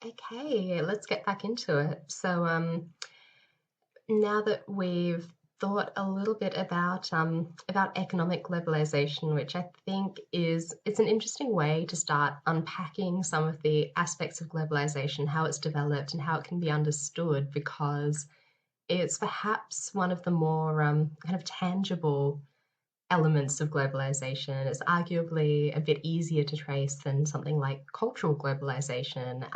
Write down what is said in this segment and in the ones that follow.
Okay, let's get back into it. Now that we've thought a little bit about economic globalization, which I think it's an interesting way to start unpacking some of the aspects of globalization, how it's developed and how it can be understood, because it's perhaps one of the more kind of tangible elements of globalization. It's arguably a bit easier to trace than something like cultural globalization,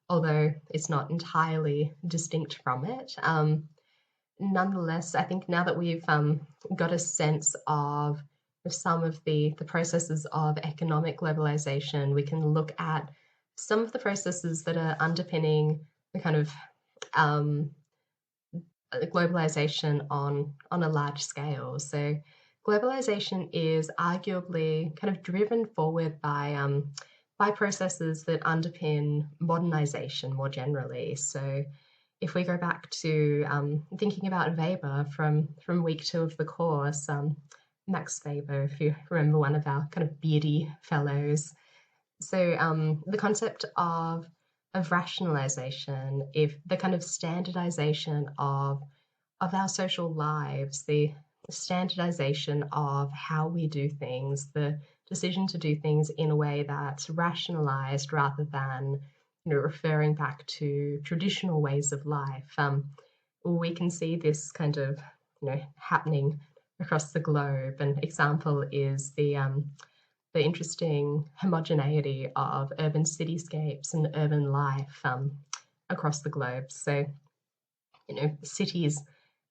although it's not entirely distinct from it. Nonetheless, I think now that we've got a sense of some of the processes of economic globalization, we can look at some of the processes that are underpinning the kind of um, globalization on a large scale. So globalization is arguably kind of driven forward by processes that underpin modernization more generally. So if we go back to thinking about Weber from week 2 of the course, Max Weber, if you remember, one of our kind of beardy fellows. So the concept of rationalization, if the kind of standardization of our social lives, the standardization of how we do things, the decision to do things in a way that's rationalized rather than referring back to traditional ways of life. We can see this kind of happening across the globe. An example is the interesting homogeneity of urban cityscapes and urban life across the globe. So, cities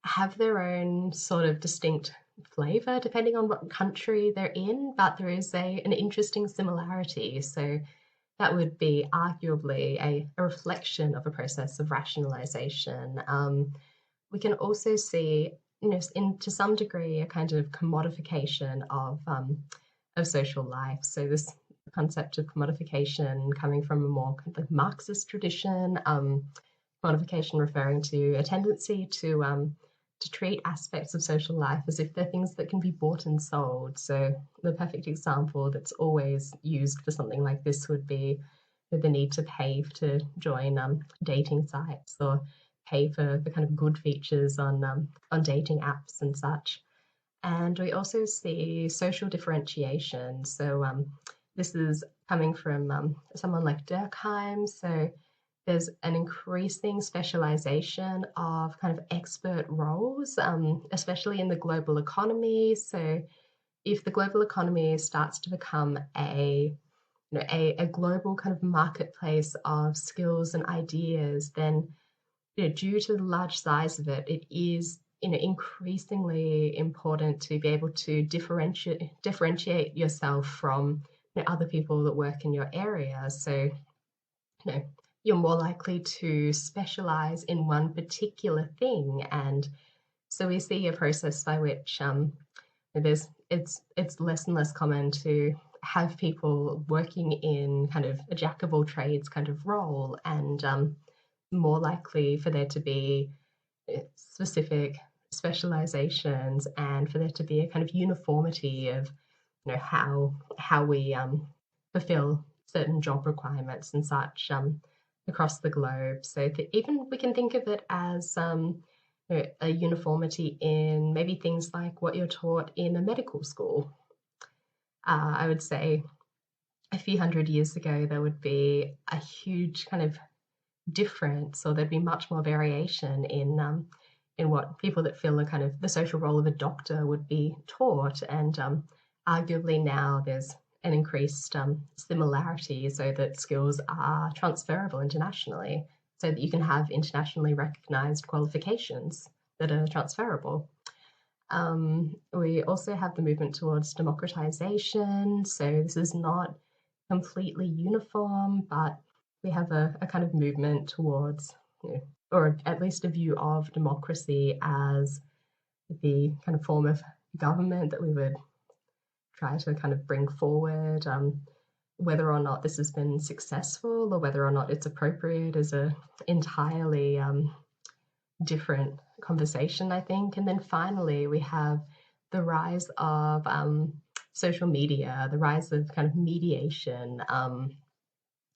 have their own sort of distinct flavor depending on what country they're in, but there is an interesting similarity. So that would be arguably a reflection of a process of rationalization. We can also see, to some degree, a kind of commodification of social life. So this concept of commodification coming from a more kind of Marxist tradition, commodification referring to a tendency to treat aspects of social life as if they're things that can be bought and sold. So the perfect example that's always used for something like this would be the need to pay to join dating sites or pay for the kind of good features on dating apps and such. And we also see social differentiation. So this is coming from someone like Durkheim. So there's an increasing specialization of kind of expert roles, especially in the global economy. So if the global economy starts to become a global kind of marketplace of skills and ideas, then due to the large size of it, it is increasingly important to be able to differentiate yourself from other people that work in your area. So you're more likely to specialize in one particular thing, and so we see a process by which it's less and less common to have people working in kind of a jack of all trades kind of role, and more likely for there to be specific specializations and for there to be a kind of uniformity of how we fulfill certain job requirements and such across the globe. So even we can think of it as a uniformity in maybe things like what you're taught in a medical school. I would say a few hundred years ago, there would be a huge kind of difference, or there'd be much more variation in what people that fill a kind of the social role of a doctor would be taught. And arguably now there's an increased similarity so that skills are transferable internationally, so that you can have internationally recognized qualifications that are transferable. We also have the movement towards democratization. So this is not completely uniform, but we have a kind of movement towards, or at least a view of democracy as the kind of form of government that we would try to kind of bring forward. Whether or not this has been successful or whether or not it's appropriate is a entirely different conversation, I think. And then finally, we have the rise of social media, the rise of kind of mediation.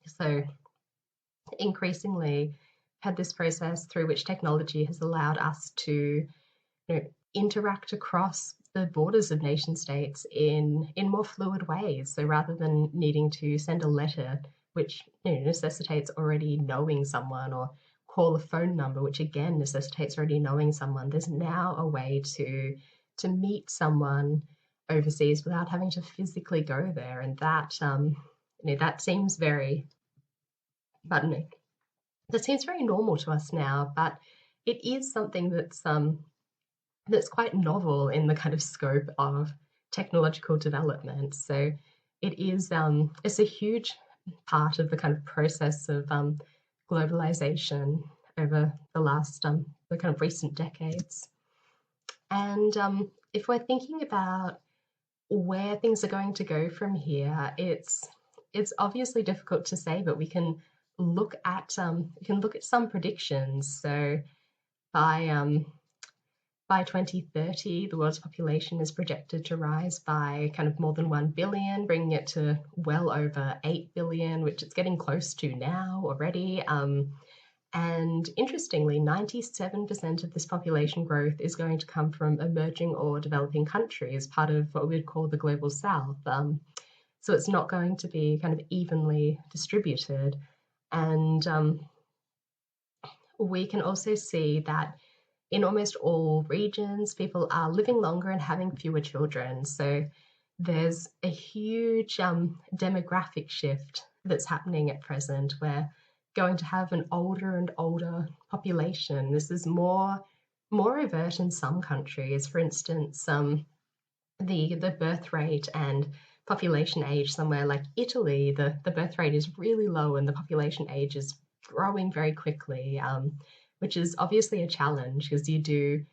So increasingly had this process through which technology has allowed us to interact across the borders of nation states in more fluid ways. So rather than needing to send a letter, which necessitates already knowing someone, or call a phone number, which again necessitates already knowing someone, there's now a way to meet someone overseas without having to physically go there, and that that seems very, pardon me, that seems very normal to us now, but it is something that's quite novel in the kind of scope of technological development. So it is it's a huge part of the kind of process of globalization over the last the kind of recent decades. And if we're thinking about where things are going to go from here, it's obviously difficult to say, but we can look at some predictions. So by 2030, the world's population is projected to rise by kind of more than 1 billion, bringing it to well over 8 billion, which it's getting close to now already. And interestingly, 97% of this population growth is going to come from emerging or developing countries, part of what we'd call the global south. So it's not going to be kind of evenly distributed. And we can also see that in almost all regions, people are living longer and having fewer children. So there's a huge demographic shift that's happening at present. We're going to have an older and older population. This is more overt in some countries. For instance, the birth rate and population age somewhere like Italy, the birth rate is really low and the population age is growing very quickly, which is obviously a challenge, because to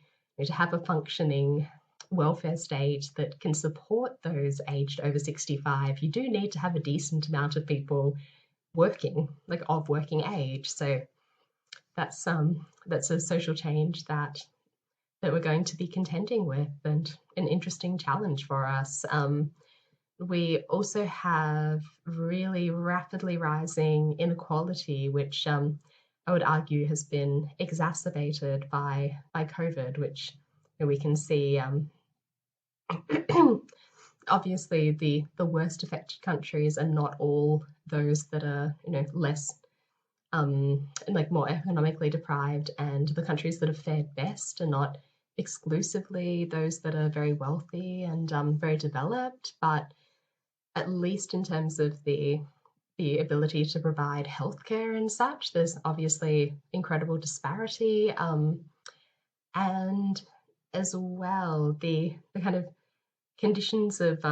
have a functioning welfare state that can support those aged over 65, you do need to have a decent amount of people working, like of working age. So that's a social change that we're going to be contending with, and an interesting challenge for us. We also have really rapidly rising inequality, which I would argue has been exacerbated by COVID, which we can see. Obviously, the worst affected countries are not all those that are less like more economically deprived, and the countries that have fared best are not exclusively those that are very wealthy and very developed, but at least in terms of the ability to provide healthcare and such, there's obviously incredible disparity, and as well the kind of conditions of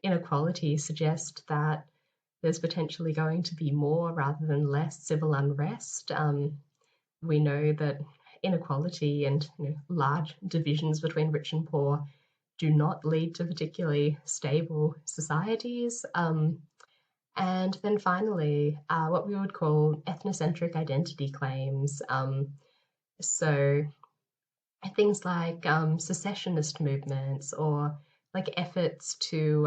inequality suggest that there's potentially going to be more rather than less civil unrest. We know that inequality and large divisions between rich and poor do not lead to particularly stable societies. And then finally, what we would call ethnocentric identity claims. So things like secessionist movements, or like efforts to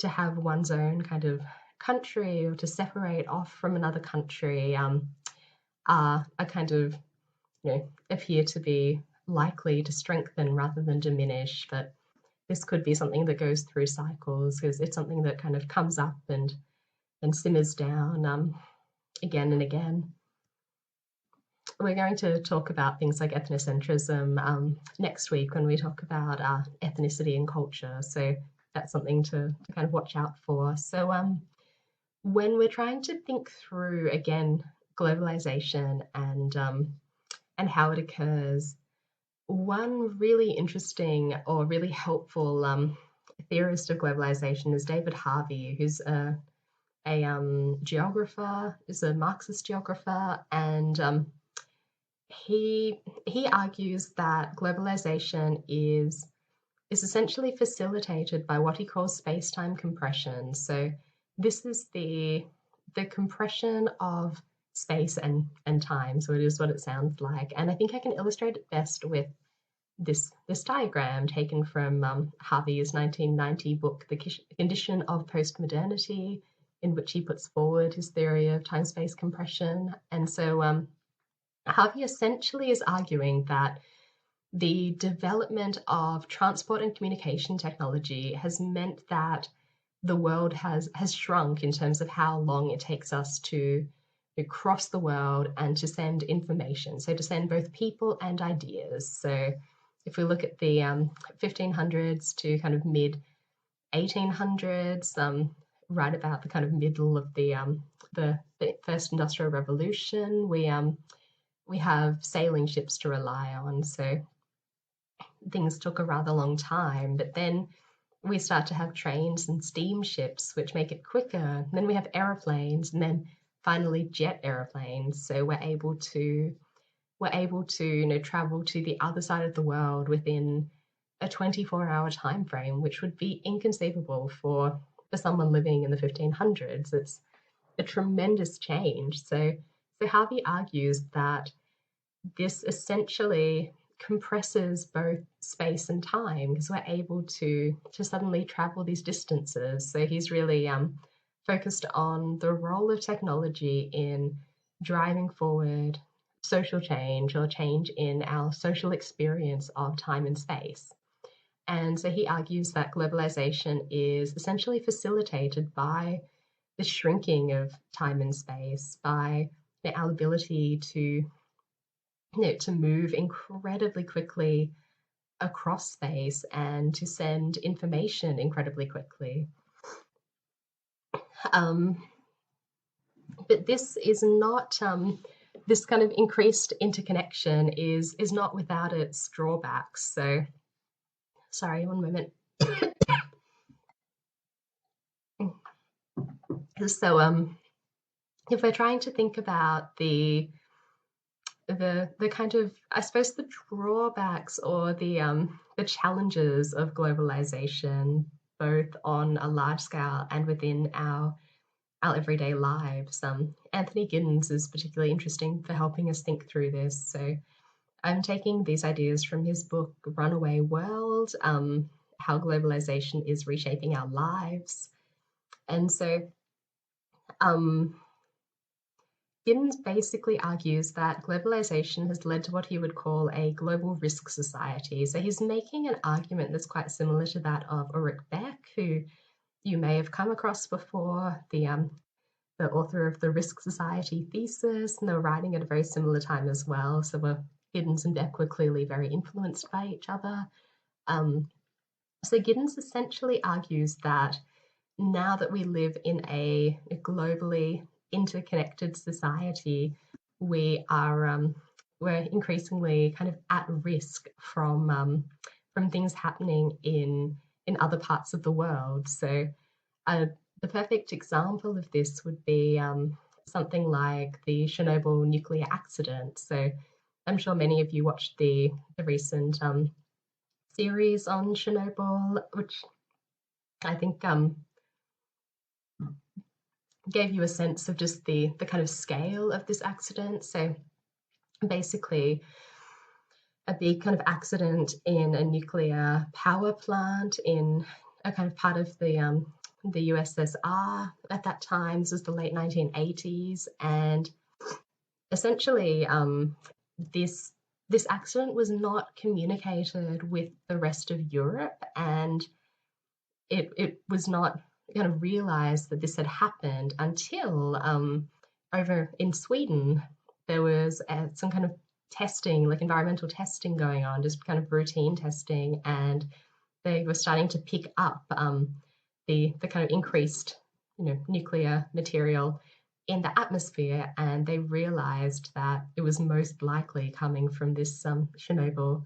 have one's own kind of country, or to separate off from another country, are kind of appear to be likely to strengthen rather than diminish. But this could be something that goes through cycles, because it's something that kind of comes up and simmers down again and again. We're going to talk about things like ethnocentrism next week when we talk about ethnicity and culture. So that's something to kind of watch out for. So when we're trying to think through, again, globalization and how it occurs, one really interesting or really helpful theorist of globalization is David Harvey, who's a geographer, is a Marxist geographer, and he argues that globalization is essentially facilitated by what he calls space-time compression. So this is the compression of space and time. So it is what it sounds like. And I think I can illustrate it best with this diagram taken from Harvey's 1990 book, The Condition of Postmodernity. in which he puts forward his theory of time-space compression. And so Harvey essentially is arguing that the development of transport and communication technology has meant that the world has shrunk in terms of how long it takes us to cross the world and to send information. So to send both people and ideas. So if we look at the 1500s to kind of mid 1800s, right about the kind of middle of the first industrial revolution, we have sailing ships to rely on. So things took a rather long time, but then we start to have trains and steamships, which make it quicker. And then we have aeroplanes, and then finally jet airplanes. So we're able to travel to the other side of the world within a 24-hour time frame, which would be inconceivable for someone living in the 1500s. It's a tremendous change. So Harvey argues that this essentially compresses both space and time because we're able to suddenly travel these distances. So he's really focused on the role of technology in driving forward social change or change in our social experience of time and space. And so he argues that globalization is essentially facilitated by the shrinking of time and space, by our ability to move incredibly quickly across space and to send information incredibly quickly. But this is not, this kind of increased interconnection is not without its drawbacks. So, sorry, one moment. So, if we're trying to think about the kind of, I suppose, the drawbacks or the challenges of globalization, both on a large scale and within our everyday lives. Anthony Giddens is particularly interesting for helping us think through this. So I'm taking these ideas from his book, Runaway World, how globalization is reshaping our lives. And so Giddens basically argues that globalization has led to what he would call a global risk society. So he's making an argument that's quite similar to that of Ulrich Beck, who you may have come across before, the author of the Risk Society thesis, and they were writing at a very similar time as well. So Giddens and Beck were clearly very influenced by each other. So Giddens essentially argues that now that we live in a globally interconnected society, we're increasingly kind of at risk from things happening in other parts of the world. So the perfect example of this would be something like the Chernobyl nuclear accident. So I'm sure many of you watched the recent series on Chernobyl, which I think gave you a sense of just the kind of scale of this accident. So basically, a big kind of accident in a nuclear power plant in a kind of part of the USSR at that time. This was the late 1980s, and essentially this accident was not communicated with the rest of Europe, and it was not kind of realized that this had happened until over in Sweden there was some kind of testing, like environmental testing going on, just kind of routine testing, and they were starting to pick up the kind of increased nuclear material in the atmosphere, and they realized that it was most likely coming from this Chernobyl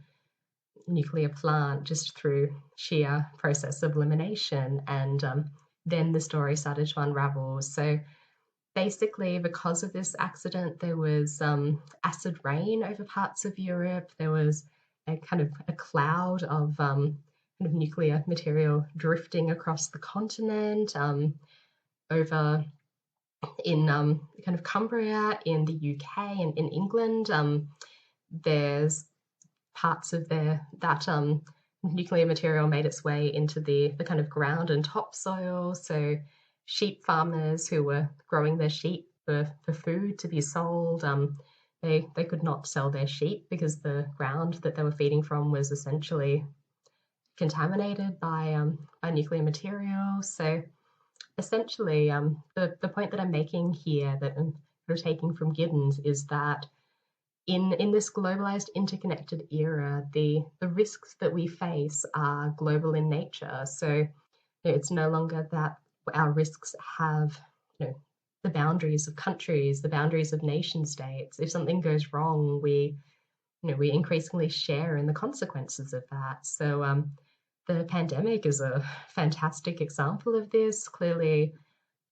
nuclear plant just through sheer process of elimination. And then the story started to unravel. So basically, because of this accident, there was acid rain over parts of Europe. There was a kind of a cloud of kind of nuclear material drifting across the continent. Over in kind of Cumbria in the UK and in England, there's parts of that nuclear material made its way into the kind of ground and topsoil. So sheep farmers who were growing their sheep for food to be sold. They could not sell their sheep because the ground that they were feeding from was essentially contaminated by nuclear material. So essentially, the point that I'm making here, that I'm sort of taking from Giddens, is that in this globalized, interconnected era, the risks that we face are global in nature. So it's no longer that our risks have, the boundaries of countries, the boundaries of nation states. If something goes wrong, we increasingly share in the consequences of that. So the pandemic is a fantastic example of this. Clearly,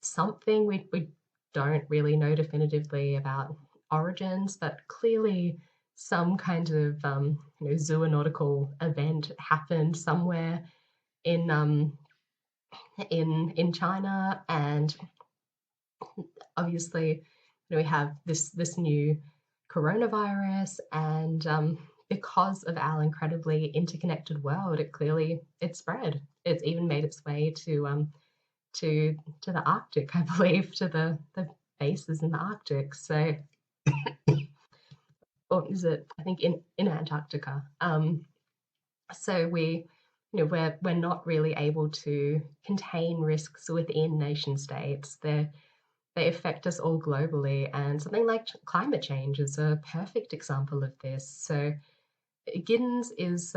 something we don't really know definitively about origins, but clearly some kind of zoonotical event happened somewhere in in China, and obviously we have this new coronavirus, and because of our incredibly interconnected world, it spread. It's even made its way to the Arctic, I believe, to the bases in the Arctic. So, or is it? I think in Antarctica. So we're not really able to contain risks within nation states. They affect us all globally, and something like climate change is a perfect example of this. So Giddens is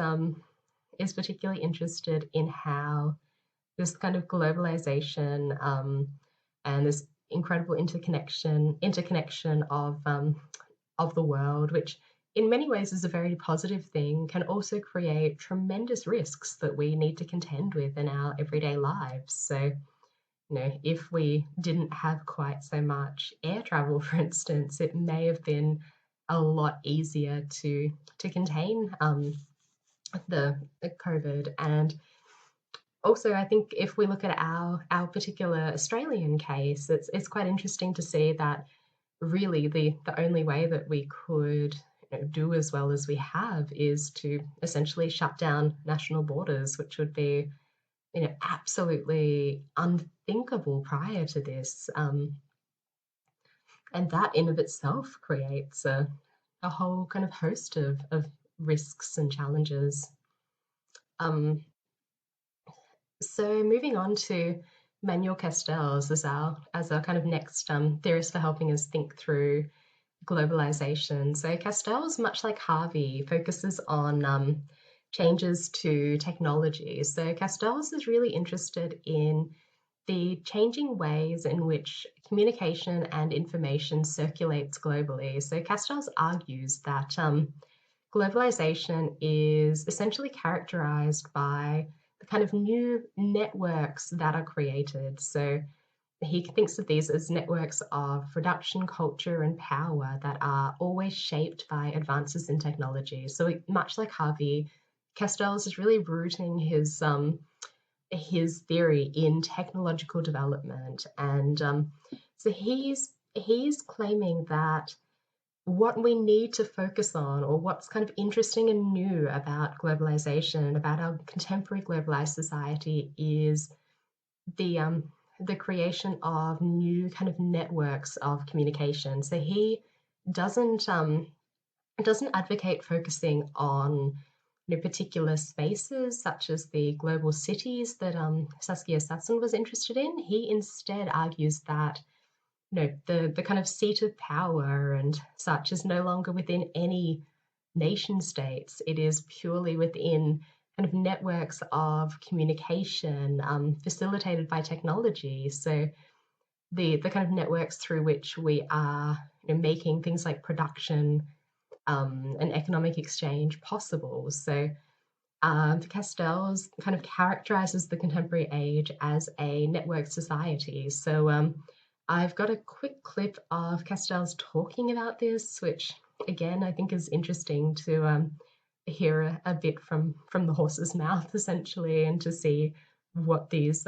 particularly interested in how this kind of globalization and this incredible interconnection of the world, which in many ways is a very positive thing, can also create tremendous risks that we need to contend with in our everyday lives. So, if we didn't have quite so much air travel, for instance, it may have been a lot easier to contain the COVID. And also, I think if we look at our particular Australian case, it's quite interesting to see that really the only way that we could do as well as we have is to essentially shut down national borders, which would be absolutely unthinkable prior to this. And that in of itself creates a whole kind of host of risks and challenges. So moving on to Manuel Castells as our kind of next theorist for helping us think through globalization. So Castells, much like Harvey, focuses on changes to technology. So Castells is really interested in the changing ways in which communication and information circulates globally. So Castells argues that globalization is essentially characterized by the kind of new networks that are created. So he thinks of these as networks of production, culture, and power that are always shaped by advances in technology. So much like Harvey, Castells is really rooting his theory in technological development, and so he's claiming that what we need to focus on, or what's kind of interesting and new about globalization, about our contemporary globalized society, is the creation of new kind of networks of communication. So he doesn't advocate focusing on particular spaces such as the global cities that Saskia Sassen was interested in. He instead argues that the kind of seat of power and such is no longer within any nation states. It is purely within kind of networks of communication facilitated by technology. So the kind of networks through which we are making things like production and economic exchange possible. So Castells kind of characterizes the contemporary age as a networked society. So I've got a quick clip of Castells talking about this, which again I think is interesting to hear a bit from the horse's mouth, essentially, and to see what these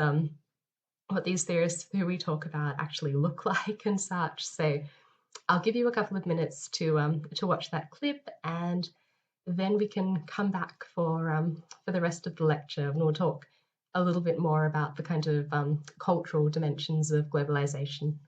theorists who we talk about actually look like and such. So I'll give you a couple of minutes to watch that clip, and then we can come back for the rest of the lecture, and we'll talk a little bit more about the kind of cultural dimensions of globalization.